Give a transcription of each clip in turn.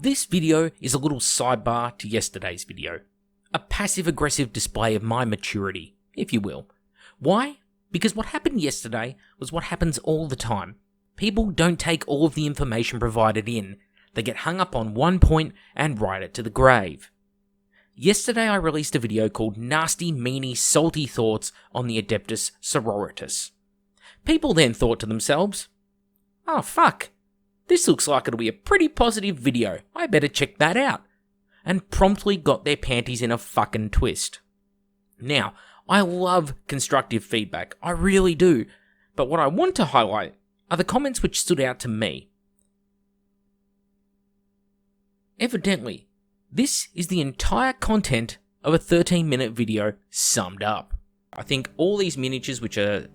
This video is a little sidebar to yesterday's video. A passive-aggressive display of my maturity, if you will. Why? Because what happened yesterday was what happens all the time. People don't take all of the information provided in. They get hung up on one point and ride it to the grave. Yesterday I released a video called Nasty, Meanie, Salty Thoughts on the Adeptus Sororitas. People then thought to themselves, oh fuck, this looks like it'll be a pretty positive video, I better check that out, and promptly got their panties in a fucking twist. Now, I love constructive feedback, I really do, but what I want to highlight are the comments which stood out to me. Evidently, this is the entire content of a 13-minute video summed up. I think all these miniatures which are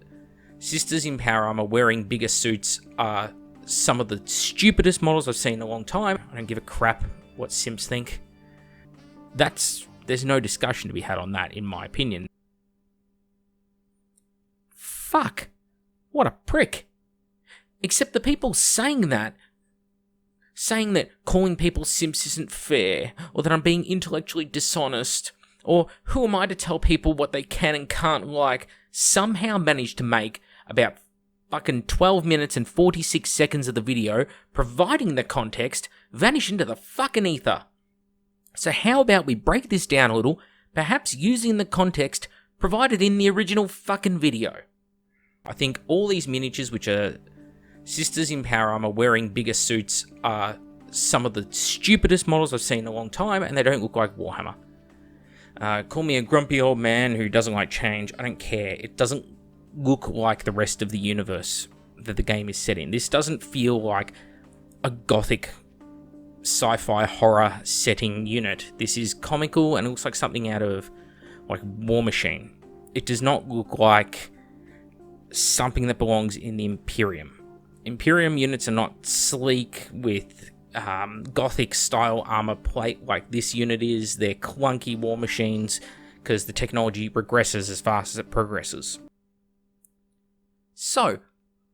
sisters in power armor wearing bigger suits are some of the stupidest models I've seen in a long time. I don't give a crap what simps think. There's no discussion to be had on that, in my opinion. Fuck. What a prick. Except the people saying that calling people simps isn't fair, or that I'm being intellectually dishonest, or who am I to tell people what they can and can't like, somehow managed to make about fucking 12 minutes and 46 seconds of the video, providing the context, vanish into the fucking ether. So how about we break this down a little, perhaps using the context provided in the original fucking video. I think all these miniatures which are sisters in power armor wearing bigger suits are some of the stupidest models I've seen in a long time, and they don't look like Warhammer. Call me a grumpy old man who doesn't like change, I don't care. It doesn't look like the rest of the universe that the game is set in. This doesn't feel like a gothic sci-fi horror setting unit. This is comical and it looks like something out of like War Machine. It does not look like something that belongs in the Imperium. Imperium units are not sleek with gothic style armor plate like this unit is. They're clunky war machines because the technology regresses as fast as it progresses. So,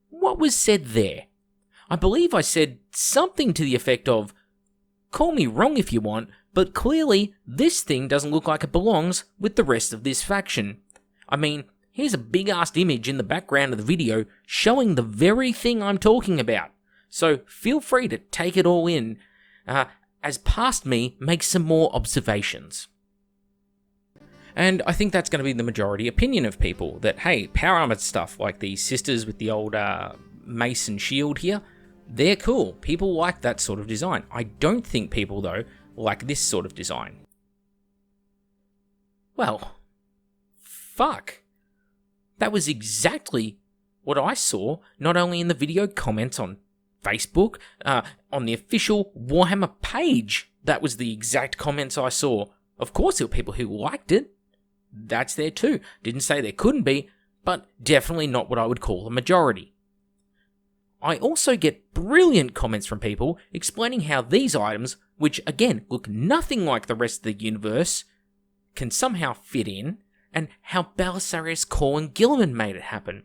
what was said there? I believe I said something to the effect of, call me wrong if you want, but clearly this thing doesn't look like it belongs with the rest of this faction. I mean, here's a big-ass image in the background of the video showing the very thing I'm talking about. So feel free to take it all in, as past me makes some more observations. And I think that's going to be the majority opinion of people, that hey, power armored stuff like these sisters with the old mace and shield here, they're cool. People like that sort of design. I don't think people, though, like this sort of design. Well, fuck. That was exactly what I saw, not only in the video comments on Facebook, on the official Warhammer page. That was the exact comments I saw. Of course there were people who liked it. That's there too. Didn't say there couldn't be, but definitely not what I would call a majority. I also get brilliant comments from people explaining how these items, which again look nothing like the rest of the universe, can somehow fit in, and how Belisarius, Cor, and Gilliman made it happen.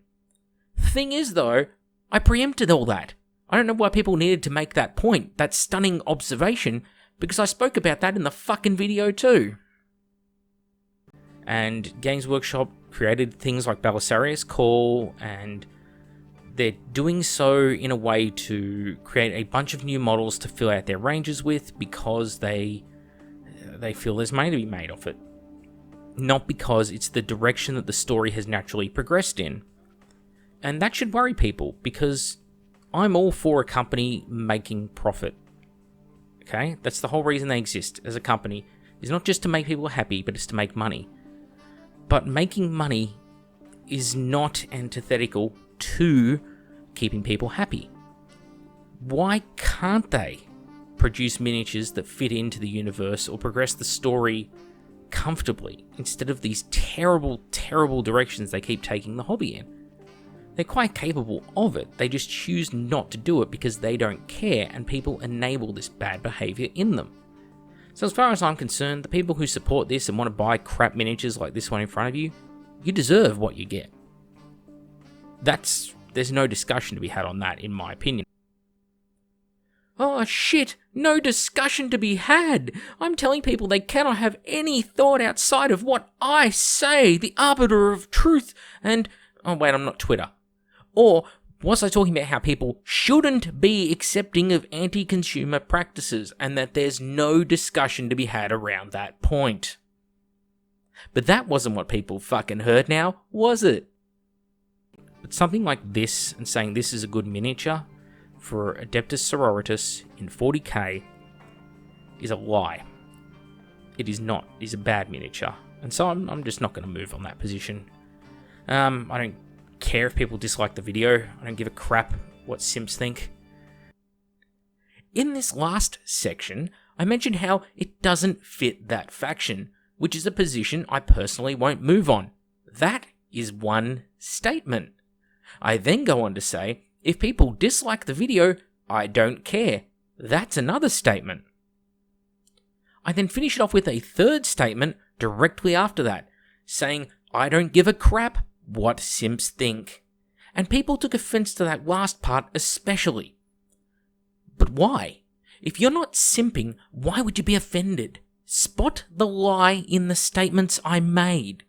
Thing is though, I preempted all that. I don't know why people needed to make that point, that stunning observation, because I spoke about that in the fucking video too. And Games Workshop created things like Belisarius, Cor, and they're doing so in a way to create a bunch of new models to fill out their ranges with, because they feel there's money to be made off it. Not because it's the direction that the story has naturally progressed in. And that should worry people, because I'm all for a company making profit. Okay? That's the whole reason they exist as a company, is not just to make people happy, but it's to make money. But making money is not antithetical to keeping people happy. Why can't they produce miniatures that fit into the universe or progress the story comfortably, instead of these terrible, terrible directions they keep taking the hobby in? They're quite capable of it, they just choose not to do it because they don't care, and people enable this bad behaviour in them. So as far as I'm concerned, the people who support this and want to buy crap miniatures like this one in front of you, you deserve what you get. There's no discussion to be had on that, in my opinion. Oh shit, no discussion to be had. I'm telling people they cannot have any thought outside of what I say, the arbiter of truth, and... Oh wait, I'm not Twitter. Or was I talking about how people shouldn't be accepting of anti-consumer practices and that there's no discussion to be had around that point? But that wasn't what people fucking heard now, was it? But something like this, and saying this is a good miniature for Adeptus Sororitas in 40k, is a lie. It is not. It is a bad miniature. And so I'm just not going to move on that position. I don't care if people dislike the video. I don't give a crap what simps think. In this last section, I mentioned how it doesn't fit that faction, which is a position I personally won't move on. That is one statement. I then go on to say, if people dislike the video, I don't care. That's another statement. I then finish it off with a third statement directly after that, saying, I don't give a crap what simps think. And people took offense to that last part especially. But why? If you're not simping, why would you be offended? Spot the lie in the statements I made.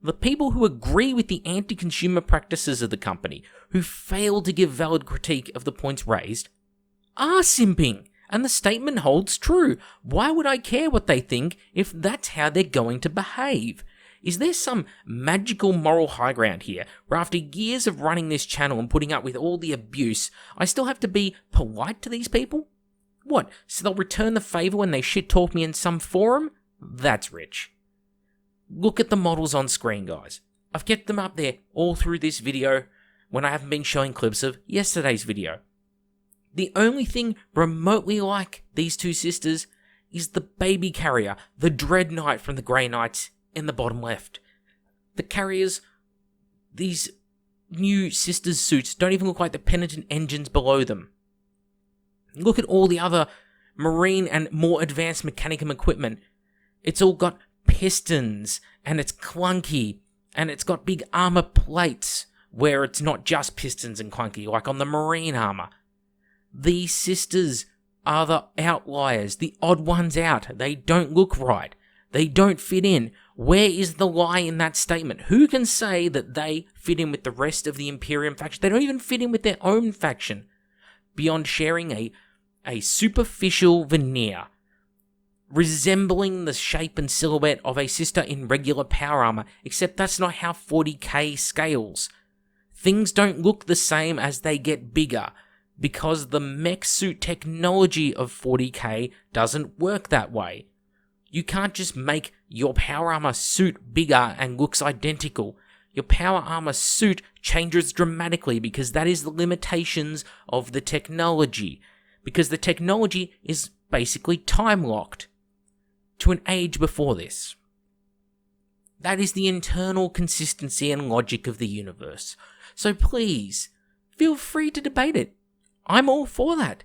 The people who agree with the anti-consumer practices of the company, who fail to give valid critique of the points raised, are simping, and the statement holds true. Why would I care what they think if that's how they're going to behave? Is there some magical moral high ground here, where after years of running this channel and putting up with all the abuse, I still have to be polite to these people? What, so they'll return the favour when they shit-talk me in some forum? That's rich. Look at the models on screen, guys. I've kept them up there all through this video when I haven't been showing clips of yesterday's video. The only thing remotely like these two sisters is the baby carrier, the Dread Knight from the Grey Knights in the bottom left. The carriers, these new sisters' suits don't even look like the penitent engines below them. Look at all the other marine and more advanced mechanicum equipment. It's all got pistons, and it's clunky, and it's got big armor plates, where it's not just pistons and clunky, like on the marine armor. These sisters are the outliers, the odd ones out. They don't look right. They don't fit in. Where is the lie in that statement? Who can say that they fit in with the rest of the Imperium faction? They don't even fit in with their own faction, beyond sharing a superficial veneer resembling the shape and silhouette of a sister in regular power armor, except that's not how 40k scales. Things don't look the same as they get bigger, because the mech suit technology of 40k doesn't work that way. You can't just make your power armor suit bigger and looks identical. Your power armor suit changes dramatically because that is the limitations of the technology. Because the technology is basically time-locked to an age before this. That is the internal consistency and logic of the universe. So please, feel free to debate it. I'm all for that.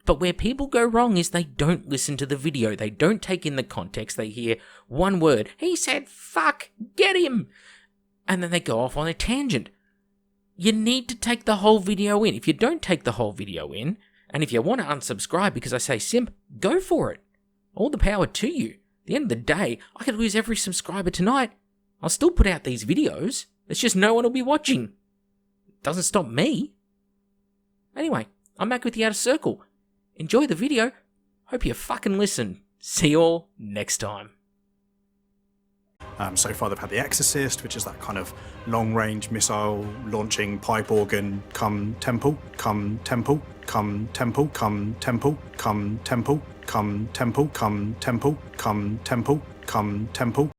But where people go wrong is they don't listen to the video. They don't take in the context. They hear one word. He said, fuck, get him. And then they go off on a tangent. You need to take the whole video in. If you don't take the whole video in, and if you want to unsubscribe because I say simp, go for it. All the power to you. At the end of the day, I could lose every subscriber tonight. I'll still put out these videos. It's just no one will be watching. It doesn't stop me. Anyway, I'm back with the Outer Circle. Enjoy the video. Hope you fucking listen. See you all next time. So far they've had the Exorcist, which is that kind of long-range missile launching pipe organ, come temple, come temple, come temple, come temple, come temple, come temple, come temple, come temple, come temple.